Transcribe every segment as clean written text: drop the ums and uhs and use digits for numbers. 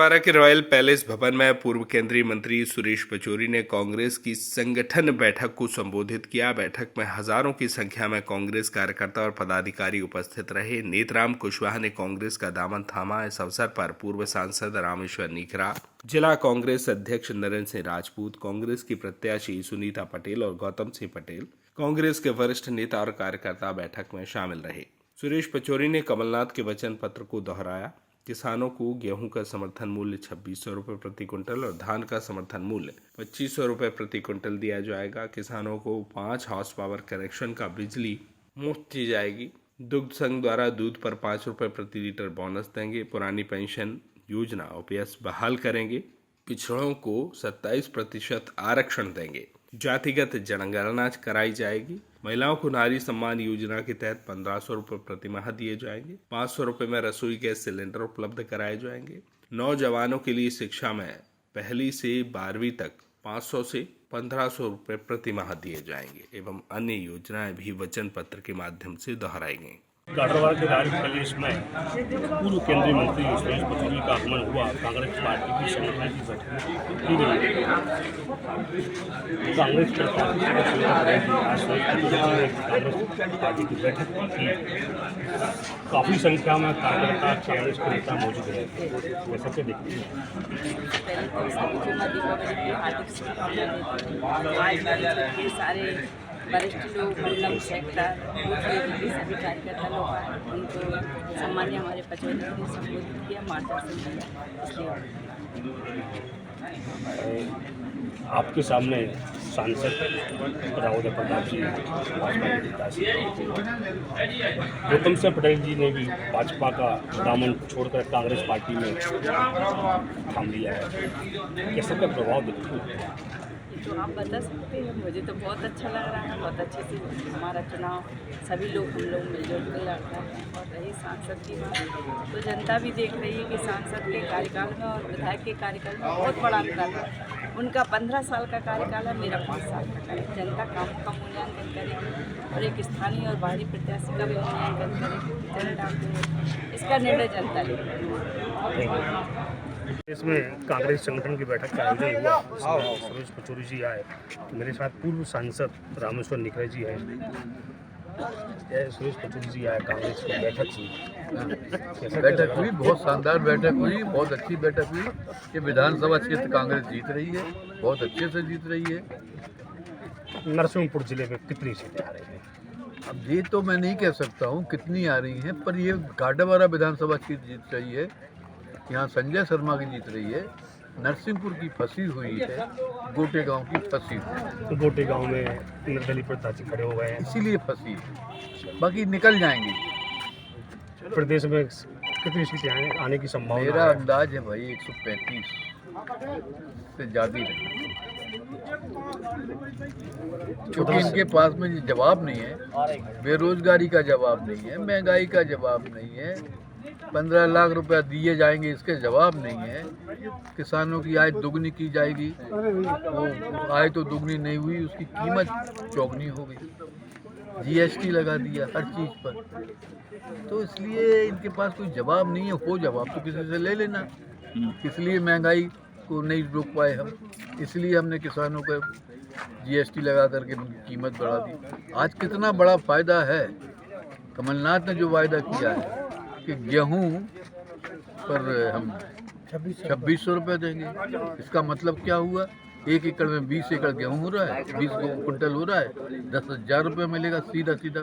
छिंदवाड़ा के royal palace भवन में पूर्व केंद्रीय मंत्री सुरेश पचौरी ने कांग्रेस की संगठन बैठक को संबोधित किया। बैठक में हजारों की संख्या में कांग्रेस कार्यकर्ता और पदाधिकारी उपस्थित रहे। नेतराम कुशवाहा ने कांग्रेस का दामन थामा। इस अवसर पर पूर्व सांसद रामेश्वर नीखरा, जिला कांग्रेस अध्यक्ष नरेंद्र सिंह राजपूत, कांग्रेस की प्रत्याशी सुनीता पटेल और गौतम सिंह पटेल, कांग्रेस के वरिष्ठ नेता और कार्यकर्ता बैठक में शामिल रहे। सुरेश पचौरी ने कमलनाथ के वचन पत्र को दोहराया। किसानों को गेहूं का समर्थन मूल्य 2600 रुपये प्रति क्विंटल और धान का समर्थन मूल्य 2500 रुपये प्रति क्विंटल दिया जाएगा। किसानों को 5 हॉर्स पावर कनेक्शन का बिजली मुफ्त दी जाएगी। दुग्ध संघ द्वारा दूध पर 5 रुपये प्रति लीटर बोनस देंगे। पुरानी पेंशन योजना ओपीएस बहाल करेंगे। पिछड़ों को 27% आरक्षण देंगे। जातिगत जनगणना कराई जाएगी। महिलाओं को नारी सम्मान योजना के तहत 1500 रुपये प्रति माह दिए जाएंगे। 500 रुपये में रसोई गैस सिलेंडर उपलब्ध कराए जाएंगे। नौजवानों के लिए शिक्षा में पहली से 12वीं तक 500 से 1500 रुपये प्रति माह दिए जाएंगे एवं अन्य योजनाएं भी वचन पत्र के माध्यम से दोहराई गई। गाडरवाल के रॉयल पैलेस में पूर्व केंद्रीय मंत्री सुरेश पचौरी का आगमन हुआ। कांग्रेस पार्टी की संगठन की बैठक की गई। कांग्रेस पार्टी आज सुरेश पचौरी ने कांग्रेस पार्टी की बैठक की। काफ़ी संख्या में कार्यकर्ता कांग्रेस के नेता मौजूद रहे। वैसे क्या देखते हैं? सारे वरिष्ठ लोग, मंडल सेक्टर, सभी कार्यकर्ता लोग आए। उनको सम्मान्य हमारे पचौरी ने संबोधित किया, मार्गदर्शन किया। इसलिए आपके सामने सांसद राव प्रताप जी, भाजपा के नेता गौतम सिंह पटेल जी ने भी भाजपा का दामन छोड़कर कांग्रेस पार्टी में थाम लिया है। कैसे का प्रभाव देखते हैं? तो आप बता सकते हैं। मुझे तो बहुत अच्छा लग रहा है। बहुत अच्छे से हमारा चुनाव सभी लोग हम लोग मिलजुल कर लड़ रहे हैं। और रही सांसद की बात, तो जनता भी देख रही है कि सांसद के कार्यकाल में और विधायक के कार्यकाल में बहुत बड़ा अंतर है। उनका 15 साल का कार्यकाल है, मेरा 5 साल का कार्यकाल। जनता काम का मूल्यांकन करेगी और एक स्थानीय और बाहरी प्रत्याशी का भी मूल्यांकन करेगी। जनता को इसका निर्णय जनता लेगी। इसमें कांग्रेस संगठन की बैठक का आयोजन हुआ। सुरेश पचौरी जी आए, मेरे साथ पूर्व सांसद रामेश्वर नीखरा जी हैं। सुरेश पचौरी जी आए, कांग्रेस की बैठक हुई। बैठक हुई, बहुत शानदार बैठक हुई, बहुत अच्छी बैठक हुई। ये विधानसभा क्षेत्र कांग्रेस जीत रही है, बहुत अच्छे से जीत रही है। नरसिंहपुर जिले में कितनी सीटें आ रही हैं? अब ये तो मैं नहीं कह सकता हूँ कितनी आ रही हैं, पर ये गाडरवाल विधानसभा क्षेत्र जीत रही है। यहाँ संजय शर्मा की जीत रही है। नरसिंहपुर की फंसी हुई है, गोटे गांव की फंसी हुई है। तो गोटे गांव में निर्दलीय प्रत्याशी खड़े हो गए हैं, इसीलिए फंसी है, बाकी निकल जाएंगी। प्रदेश में कितनी सीटें आने की संभावना मेरा है? अंदाज है भाई 135 से ज़्यादा रहेगी, क्योंकि इनके पास में ये जवाब नहीं है। बेरोजगारी का जवाब नहीं है, महंगाई का जवाब नहीं है, 15 लाख रुपया दिए जाएंगे इसके जवाब नहीं है। किसानों की आय दुगनी की जाएगी, वो आय तो दुगनी नहीं हुई, उसकी कीमत चौगनी हो गई। जीएसटी लगा दिया हर चीज़ पर, तो इसलिए इनके पास कोई जवाब नहीं है। हो जवाब तो किसी से ले लेना। इसलिए महंगाई को नहीं रोक पाए हम, इसलिए हमने किसानों को जीएसटी लगा करके उनकी कीमत बढ़ा दी। आज कितना बड़ा फ़ायदा है। कमलनाथ ने जो वायदा किया है कि गेहूं पर हम 2600 रुपये देंगे, इसका मतलब क्या हुआ? 1 एकड़ में 20 एकड़ गेहूं हो रहा है, 20 कुंटल हो रहा है, 10,000 रुपये मिलेगा सीधा सीधा।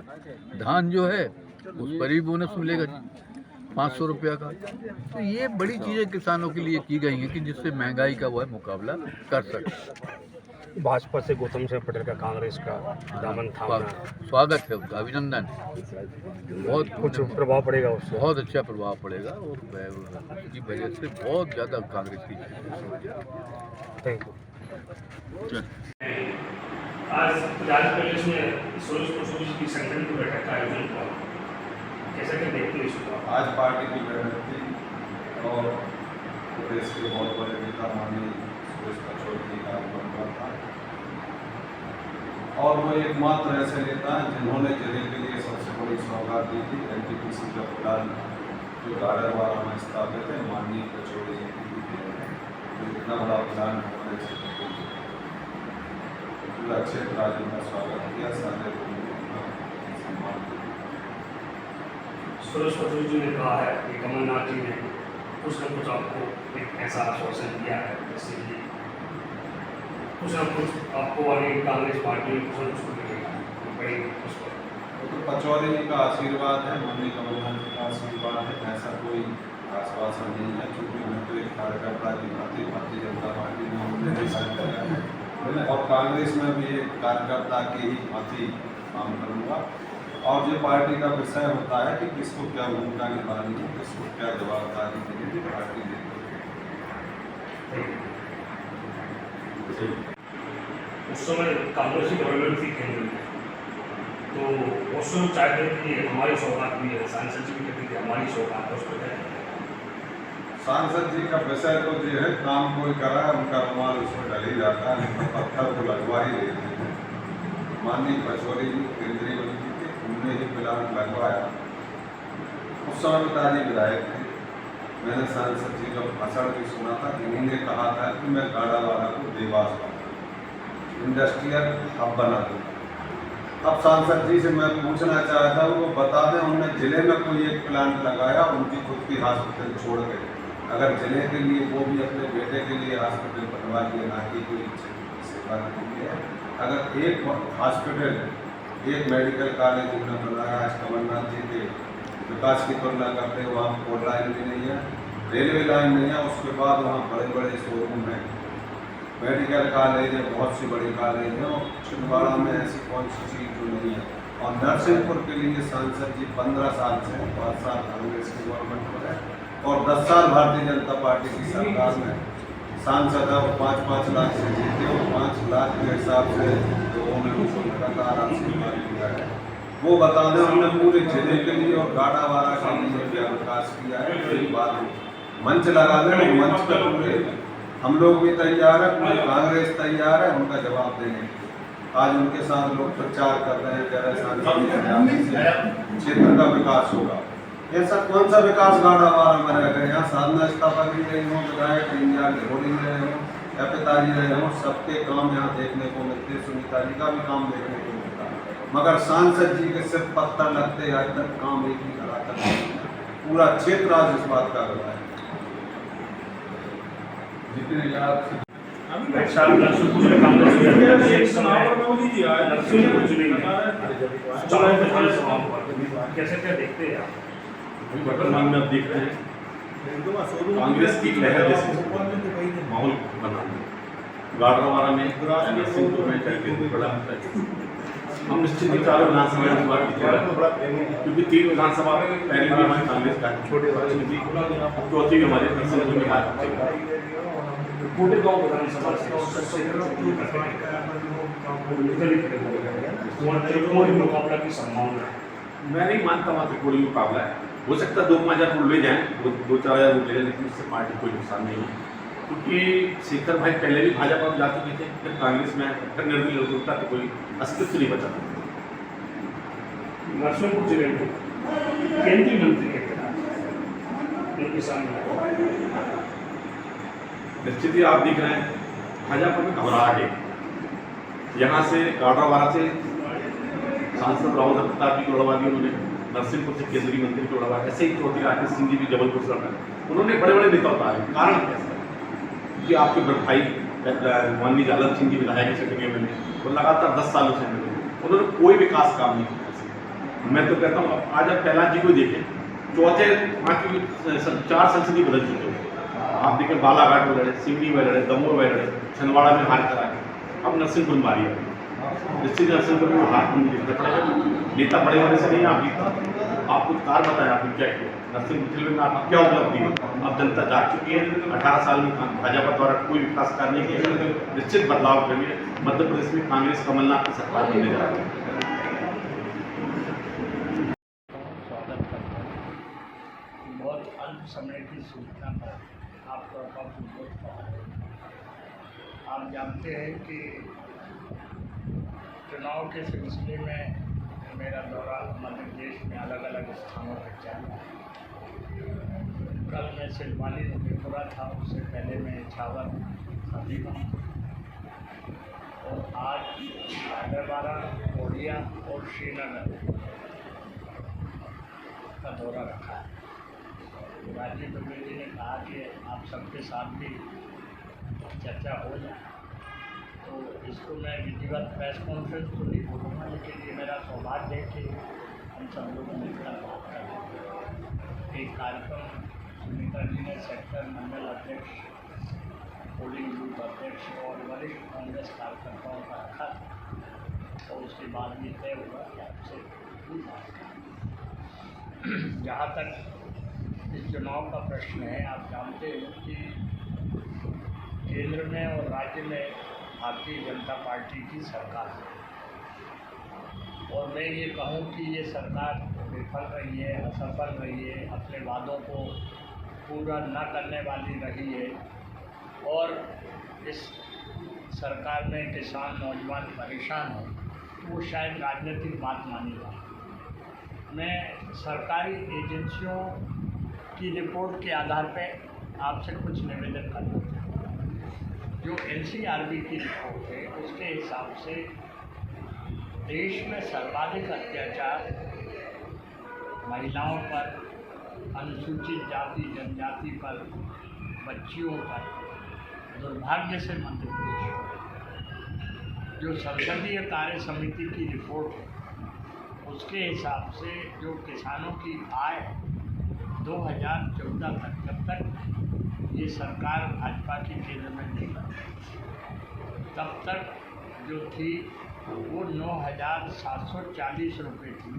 धान जो है उस पर ही बोनस मिलेगा 500 रुपया का। तो ये बड़ी चीज़ें किसानों के लिए की गई हैं कि जिससे महंगाई का वह मुकाबला कर सके। भाजपा से गौतम सिंह पटेल का कांग्रेस का दामन थामा, स्वागत है उसका, अभिनंदन। बहुत कुछ प्रभाव पड़ेगा उससे? बहुत अच्छा प्रभाव पड़ेगा और उसकी वजह से बहुत ज़्यादा कांग्रेस की। Thank you. आज रॉयल पैलेस में सुरेश पचौरी की संगठन की बैठक का आयोजन हुआ। कैसा क्या देखते हैं? आज पार्टी की बैठक थी और प्रदेश के बहुत बड़े नेता माननीय सुरेश पचौरी जी का आगमन हुआ था। और वो एकमात्र ऐसे नेता हैं जिन्होंने जिले के लिए सबसे बड़ी सौगात दी थी। एनटीपीसी का प्लान जो गाड़रवाड़ा में स्थापित है माननीय पचौड़ी जी की देन है। तो इतना बड़ा प्लान हमारे क्षेत्र में पूरा क्षेत्र आज उनका स्वागत किया, सारे लोगों ने उनका सम्मान किया। सुरेश पचौरी जी ने कहा है कि कमलनाथ जी ने कुछ न कुछ आपको एक ऐसा आश्वासन दिया है जैसे कि कुछ न कुछ आपको आगे कांग्रेस पार्टी में कुछ न कुछ मिलेगा बड़ी उस पर। वो तो पचौरी जी का आशीर्वाद है, माननीय कमलनाथ जी का आशीर्वाद है, ऐसा कोई आश्वासन नहीं है। क्योंकि मैं तो एक कार्यकर्ता की भांति भारतीय जनता पार्टी में उन्होंने डिसाइड किया है और कांग्रेस में भी एक कार्यकर्ता की ही भांति काम करूँगा। और ये पार्टी का विषय होता है कि किसको क्या भूमिका निभानी है, किसको क्या जवाबदारी देनी है, पार्टी देती है। उस समय कांग्रेस की गवर्नमेंट थी केंद्र में, तो उस समय चाहते थे कि हमारी सौगात भी है, सांसद जी भी कहते थे हमारी सौगात है, उस पर क्या? सांसद जी का विषय तो ये है, काम कोई करा है उनका रुमाल उसमें डल ही जाता है, लेकिन पत्थर को लगवा ही देते हैं। माननीय पचौरी जी केंद्रीय मंत्री थे, उनने ही प्लान लगवाया। उस समय पिताजी विधायक थे। मैंने सांसद जी का भाषण भी सुना था, इन्हीं ने कहा था कि मैं गाड़ावाड़ा को देवास बनाऊंगा, इंडस्ट्रियल हब बना दूंगा। अब सांसद जी से मैं पूछना चाहता हूँ वो बता दें, उन्होंने जिले में कोई एक प्लांट लगाया उनकी खुद की हॉस्पिटल छोड़ के, अगर जिले के लिए वो भी अपने बेटे के लिए हॉस्पिटल बनवा लिए, ना कि कोई सेवा नहीं है। अगर एक हॉस्पिटल, एक मेडिकल कॉलेज उन्होंने बनाया है, कमलनाथ जी के विकास की तुलना करते हैं, वहाँ फोर लाइन भी नहीं है, रेलवे लाइन नहीं है, उसके बाद वहाँ बड़े बड़े शोरूम हैं, मेडिकल कॉलेज है, बहुत सी बड़ी कॉलेज है, और छिंदवाड़ा में ऐसी कौन सी चीज़ जो नहीं है। और नरसिंहपुर के लिए सांसद जी 15 साल से 5 साल कांग्रेस की गवर्नमेंट में है और 10 साल भारतीय जनता पार्टी की सरकार में सांसद है, और 5-5 लाख से जीते, और 5 लाख के हिसाब से लोगों ने उनको लगातार आशीर्वाद दिया है। वो बता दें हमने पूरे जिले के लिए और गाड़ावाड़ा के लिए क्या विकास किया है। एक बात मंच लगा दें, मंच पर पूरे हम लोग भी तैयार है, पूरी कांग्रेस तैयार है उनका जवाब देने के लिए। आज उनके साथ लोग प्रचार कर रहे हैं, कह रहे हैं क्षेत्र का विकास होगा। ऐसा कौन सा विकास गाड़ावाड़ा में रह गए? यहाँ साधना स्थापक भी रहे हों, विधायक इंडिया के होली रहे हों या पिताजी रहे हों, सबके काम यहाँ देखने को मिलते, सुनीता जी का भी काम देखने को मिलता है, मगर सांसद जी के सिर्फ पत्थर लगते आज तक काम एक ही करा कर पूरा क्षेत्र आज इस बात का गवाह है। जितने याद कैसे क्या देखते हैं आप? वर्तमान में आप देखते हैं कांग्रेस की लहर जैसे माहौल बना गाड़ावाड़ा में नरसिंहपुर में करके बड़ा हम निश्चित ही चारों विधानसभा की बात कीजिए, क्योंकि 3 विधानसभा में पहले भी हमारी कांग्रेस का छोटे थी, चौथी में हमारे नरसिंहपुर में बात छोटे गाँव विधानसभा से मुकाबला की संभावना है। मैं नहीं मानता वहाँ त्रिकोणीय मुकाबला है। हो सकता है 2-5 हज़ार वोट ले जाएँ, 2-4 हज़ार वोट ले जाए, लेकिन उससे पार्टी कोई नुकसान नहीं है, क्योंकि शेखर भाई पहले भी भाजपा में जा चुके थे, जब कांग्रेस में निर्दलीय होता तो कोई अस्तित्व नहीं बचा। नरसिंहपुर जिले में केंद्रीय मंत्री के खिलाफ उनके सामने निश्चित ही आप देख रहे हैं भाजपा में घबराहट है। यहाँ से गाड़ावाड़ा से सांसद राहुल प्रताप जी को उड़वा दिया उन्होंने, नरसिंहपुर से केंद्रीय मंत्री को उड़वा, ऐसे ही चौधरी राकेश सिंह जी भी जबलपुर से लड़ा, उन्होंने बड़े बड़े नेता उतारे। कारण कैसा है कि आपके बड़े भाई माननीय जालम सिंह जी विधायक सेक्रेटरी में वो लगातार 10 सालों से उन्होंने कोई विकास काम नहीं किया। मैं तो कहता हूँ आज आप प्रहलाद जी को देखें, चौथे वहाँ की 4 संसदीय बदल चुके हैं। आप देखें बालाघाट में लड़े, सिवनी में लड़े, दमोह में लड़े, छिंदवाड़ा में हार करा के, अब नरसिंहपुर मारी है। निश्चित नरसिंहपुर में हार को देखना पड़ेगा। नेता बड़े होने से नहीं आप जीता। आप कुछ कार बताएं आपने क्या किया नरसिंहपुर जिले में, आपकी क्या उपलब्धि है? अब जनता जाग चुकी है। 18 साल में भाजपा द्वारा कोई विकास कार्य नहीं किया। निश्चित बदलाव करिए। मध्य प्रदेश में कांग्रेस कमलनाथ की सरकार बनने जा रही है। बहुत अल्प समय की सूचना पर आपका आप जानते हैं कि चुनाव के सिलसिले में मेरा दौरा मध्य प्रदेश में अलग अलग स्थानों पर चल रहा है। कल मैं सिलवानी त्रिपुरा था, उससे पहले मैं इछावर हल्दीराम, और आज हैदराबाद, ओडिया और श्रीनगर का दौरा रखा है। राजीव दुबे जी ने कहा कि आप सबके साथ भी चर्चा हो जाए, तो इसको मैं विधिवत प्रेस कॉन्फ्रेंस तो नहीं बोलूँगा, लेकिन ये मेरा सौभाग्य है कि हम सब लोग मिलकर बात कर रहे हैं। एक कार्यक्रम सुनीता जी ने सेक्टर मंडल अध्यक्ष, पोलिंग बूथ अध्यक्ष और वरिष्ठ कांग्रेस कार्यकर्ताओं का रखा था, और उसके बाद ये तय हुआ कि आपसे बात करें। जहाँ तक इस चुनाव का प्रश्न है, आप जानते हैं कि केंद्र में और राज्य में भारतीय जनता पार्टी की सरकार है, और मैं ये कहूँ कि ये सरकार विफल रही है, असफल रही है, अपने वादों को पूरा न करने वाली रही है, और इस सरकार में किसान नौजवान परेशान हैं, तो वो शायद राजनीतिक बात मानी जाए। मैं सरकारी एजेंसियों की रिपोर्ट के आधार पर आपसे कुछ निवेदन करना चाहता हूँ। जो NCRB की रिपोर्ट है, उसके हिसाब से देश में सर्वाधिक अत्याचार महिलाओं पर, अनुसूचित जाति जनजाति पर, बच्चियों पर दुर्भाग्य से मध्य प्रदेश। जो संसदीय कार्य समिति की रिपोर्ट है, उसके हिसाब से जो किसानों की आय 2014 तक, जब तक ये सरकार भाजपा की केंद्र में नहीं बनी, तब तक जो थी वो 9,740 रुपये थी,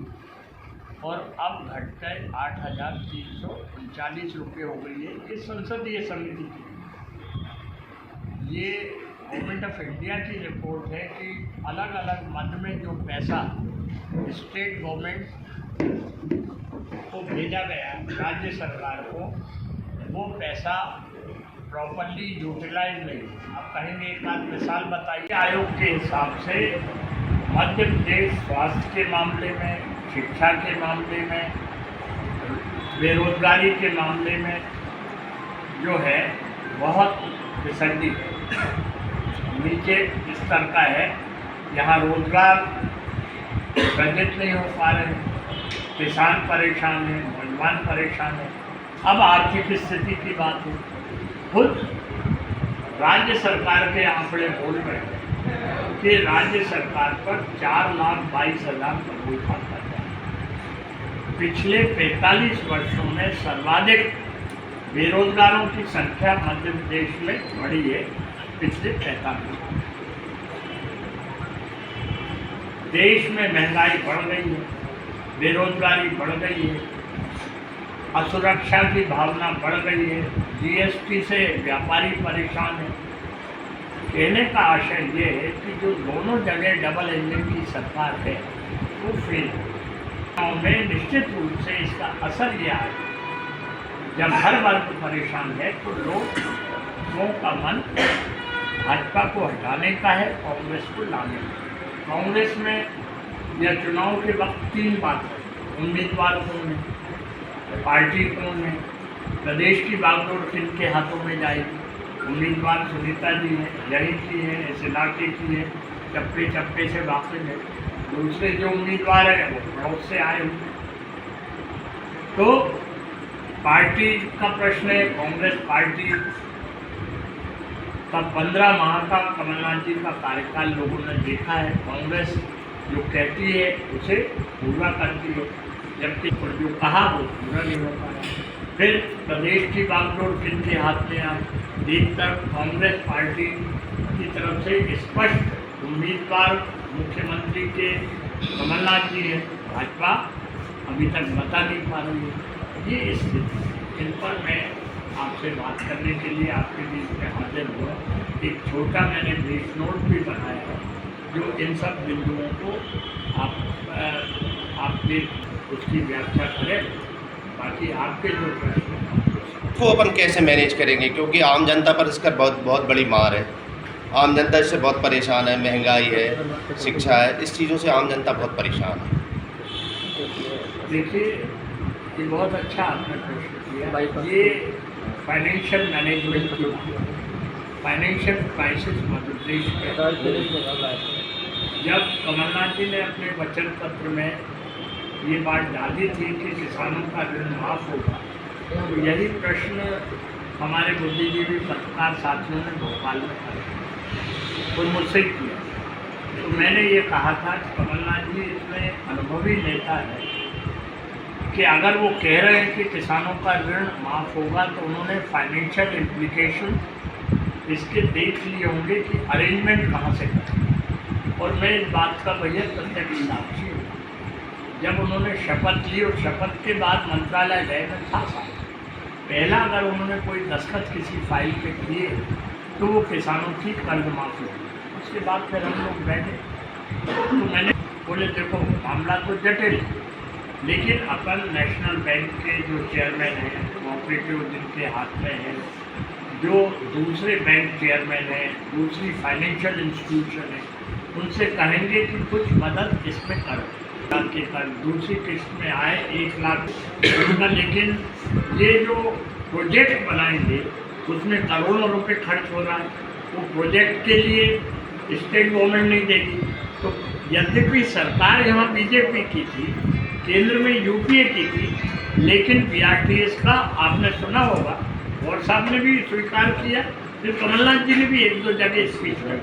और अब घटकर 8,339 रुपये हो गई है। ये संसदीय समिति की, ये गवर्नमेंट ऑफ इंडिया की रिपोर्ट है कि अलग अलग मद में जो पैसा स्टेट गवर्नमेंट को भेजा गया राज्य सरकार को, वो पैसा प्रॉपरली यूटिलाइज नहीं। आप कहेंगे एक आध मिसाल बताइए। आयोग के हिसाब से मध्य प्रदेश स्वास्थ्य के मामले में, शिक्षा के मामले में, बेरोजगारी के मामले में जो है बहुत फिसड्डी नीचे स्तर का है। यहाँ रोजगार सृजित नहीं हो पा रहे, किसान परेशान है, नौजवान परेशान है। अब आर्थिक स्थिति की बात है, खुद राज्य सरकार के आंकड़े बोल रहे हैं कि राज्य सरकार पर 4,22,000 करोड़ का कर्जा है। पिछले 45 वर्षों में सर्वाधिक बेरोजगारों की संख्या मध्य प्रदेश में बढ़ी है। पिछले 45 देश में महंगाई बढ़ गई है, बेरोजगारी बढ़ गई है, असुरक्षा की भावना बढ़ गई है, GST से व्यापारी परेशान है। कहने का आशय ये है कि जो दोनों जगह डबल इंजन की सरकार है वो फेल है। में निश्चित रूप से इसका असर ये आए, जब हर वर्ग परेशान है तो लोगों का मन भाजपा को हटाने का है, कांग्रेस को लाने का। कांग्रेस में या चुनाव के वक्त 3 बात है: उम्मीदवार कौन है, पार्टी कौन है, प्रदेश की बागडोर किनके हाथों में जाएगी। उम्मीदवार सुनीता जी हैं, यही की है, इस इलाके की है, चप्पे चप्पे से वाकिफ है। दूसरे जो उम्मीदवार है वो पड़ोस से आए हुए। तो पार्टी का प्रश्न है। कांग्रेस पार्टी का 15 माह का कमलनाथ जी का कार्यकाल लोगों ने देखा है। कांग्रेस जो कहती है उसे पूरा करती है, जबकि जो कहा वो पूरा नहीं हो पाया। फिर प्रदेश की बागडोर किनके हाथ में आई? एक तरफ कांग्रेस पार्टी की तरफ से स्पष्ट उम्मीदवार मुख्यमंत्री के कमलनाथ जी है, भाजपा अभी तक बता नहीं पा रही है। ये स्थिति, इन पर मैं आपसे बात करने के लिए आपके बीच में हाजिर हुआ। एक छोटा मैंने ब्रीफ नोट भी बनाया है जो इन सब बिंदुओं को आपने उसकी व्याख्या करें। बाकी आपके जो प्रश्न को अपन कैसे मैनेज करेंगे, क्योंकि आम जनता पर इसका बहुत बड़ी मार है। आम जनता इससे बहुत परेशान है, महंगाई है, शिक्षा है, इस चीज़ों से आम जनता बहुत परेशान है। देखिए, ये बहुत अच्छा आपने प्रश्न किया। ये फाइनेंशियल मैनेजमेंट की फाइनेंशियल क्राइसिस मध्य प्रदेश में जब कमलनाथ जी ने अपने वचन पत्र में ये बात डाली थी कि किसानों का ऋण माफ होगा, तो यही प्रश्न हमारे बुद्धिजीवी पत्रकार साथियों ने भोपाल में कहा और मुझसे किया। तो मैंने ये कहा था कि कमलनाथ जी इतने अनुभवी नेता हैं कि अगर वो कह रहे हैं कि किसानों का ऋण माफ़ होगा तो उन्होंने फाइनेंशियल इम्प्लीकेशन इसके देख लिए होंगे कि अरेंजमेंट कहाँ से करें। और मैं इस बात का भैया प्रत्यक्ष साक्षी हूँ। जब उन्होंने शपथ ली और शपथ के बाद मंत्रालय गए मैं था साथ, पहला अगर उन्होंने कोई दस्तखत किसी फाइल पे किए तो वो किसानों की कर्ज माफ़ी होगी। उसके बाद फिर हम लोग बैठे तो मैंने बोले देखो मामला तो जटिल है, लेकिन अपन नेशनल बैंक के जो चेयरमैन हैं, कोऑपरेटिव जिनके हाथ में है, जो दूसरे बैंक चेयरमैन हैं, दूसरी फाइनेंशियल इंस्टीट्यूशन है, उनसे कहेंगे कि कुछ मदद इसमें करो ताकि कल दूसरी किस्त में आए 1 लाख का। लेकिन ये जो प्रोजेक्ट बनाएंगे उसमें करोड़ों रुपए खर्च हो रहा है, वो प्रोजेक्ट के लिए स्टेट गवर्नमेंट नहीं देगी। तो यद्यपि सरकार यहाँ बीजेपी की थी, केंद्र में यूपीए की थी, लेकिन बीआरटीएस का आपने सुना होगा और साहब ने भी स्वीकार किया, फिर कमलनाथ जी ने भी 1-2 जगह स्पीच में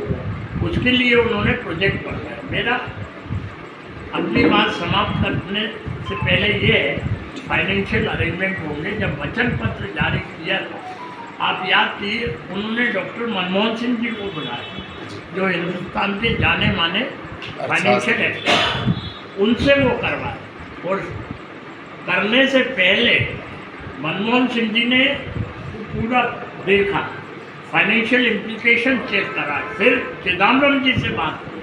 उसके लिए उन्होंने प्रोजेक्ट बनाया। मेरा अगली बात समाप्त करने से पहले ये है फाइनेंशियल अरेंजमेंट होंगे। जब वचन पत्र जारी किया था, आप याद कीजिए, उन्होंने डॉक्टर मनमोहन सिंह जी को बुलाया जो हिंदुस्तान के जाने माने फाइनेंशियल एक्सपर्ट, उनसे वो करवाए। और करने से पहले मनमोहन सिंह जी ने पूरा देखा, फाइनेंशियल इम्प्लीकेशन चेक करा, फिर चिदम्बरम जी से बात की,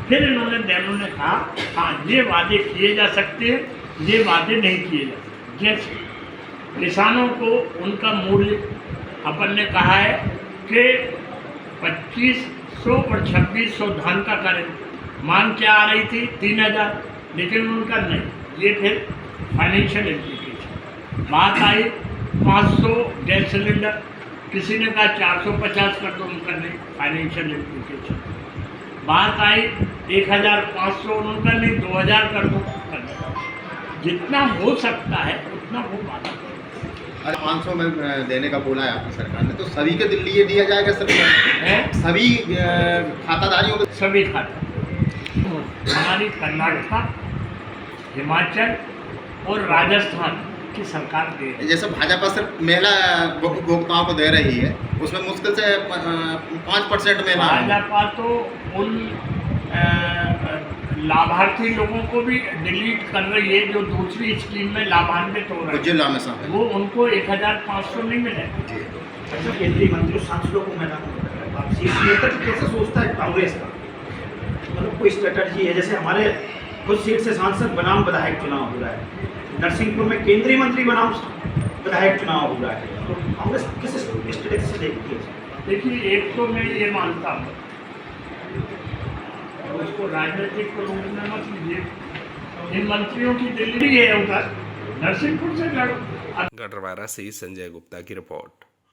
फिर इन्होंने ने कहा हाँ ये वादे किए जा सकते हैं, ये वादे नहीं किए जा सकते। जैसे किसानों को उनका मूल्य अपन ने कहा है कि 2500 और 2600 धान का करें, मांग क्या आ रही थी 3000, लेकिन उनका नहीं, ये फिर फाइनेंशियल इम्प्लीकेशन। बात आई 500 गैस सिलेंडर, किसी ने कहा 450 कर दो, उनका नहीं, फाइनेंशियल इम्प्लीकेशन। बात आई 1500, उनका नहीं, 2000 कर दो, जितना हो सकता है उतना वो बात। अरे 500 में देने का बोला है आपकी सरकार ने, तो सभी के लिए दिया जाएगा सरकार, सभी खाताधारियों को, सभी खाता। हमारी कर्नाटका, हिमाचल और राजस्थान की सरकार दे रही है। जैसे भाजपा सिर्फ महिला उपभोक्ताओं को दे रही है, उसमें मुश्किल से 5% महिला। भाजपा तो उन लाभार्थी लोगों को भी डिलीट कर रही है जो दूसरी स्कीम में लाभान्वित हो रहे हैं, वो उनको 1500 नहीं मिलेगा। अच्छा, केंद्रीय मंत्री सांसदों को मैदान कैसे सोचता है कांग्रेस का, मतलब कोई स्ट्रेटजी है? जैसे हमारे कुछ सीट से सांसद बनाम विधायक चुनाव हो रहा है, नरसिंहपुर में केंद्रीय मंत्री बनाम विधायक चुनाव हो रहा है, तो कांग्रेस किस स्ट्रेटजी से देखती है? देखिए, एक तो मैं ये मानता हूँ, उसको राजनीतिक रूप में मत लीजिए, इन मंत्रियों की दिल्ली है उधर, नरसिंहपुर से लड़ो। गढ़वारा से संजय गुप्ता की रिपोर्ट।